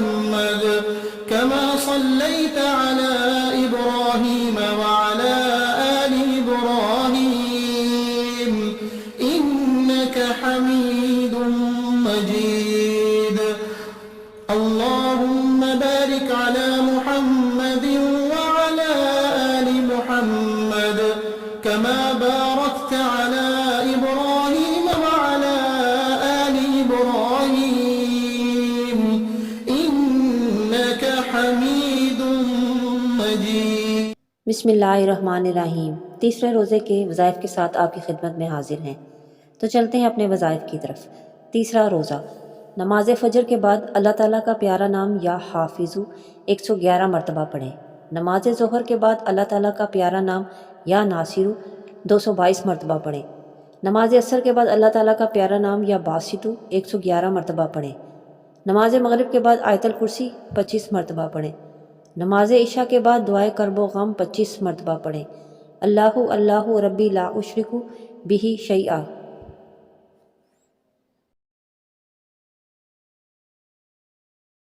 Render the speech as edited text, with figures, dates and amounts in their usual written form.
محمد كما صليت على إبراهيم وعلى آل إبراهيم إنك حميد مجيد اللهم بارك على محمد وعلى آل محمد كما باركت على إبراهيم وعلى آل إبراهيم إنك حميد مجيد। बिस्मिल्लाहिर्रहमानिर्रहीम। तीसरे रोज़े के वज़ाइफ के साथ आपकी खिदमत में हाजिर हैं। तो चलते हैं अपने वज़ाइफ की तरफ। तीसरा रोज़ा, नमाज फ़जर के बाद अल्लाह ताला का प्यारा नाम या हाफिज़ु 111 मरतबा पढ़ें। नमाज ज़ोहर के बाद अल्लाह ताला का प्यारा नाम या नासिरु 222 मरतबा पढ़ें। नमाज असर के बाद अल्लाह ताला का प्यारा नाम या बासितु 111 मरतबा पढ़ें। नमाज मगरिब के बाद आयतल कुर्सी 25 मरतबा पढ़ें। नमाज इशा के बाद दुआए करबो गम 25 मरतबा पढ़ें। अल्लाहु अल्लाहु रब्बी ला उशरिकु बिही शैआ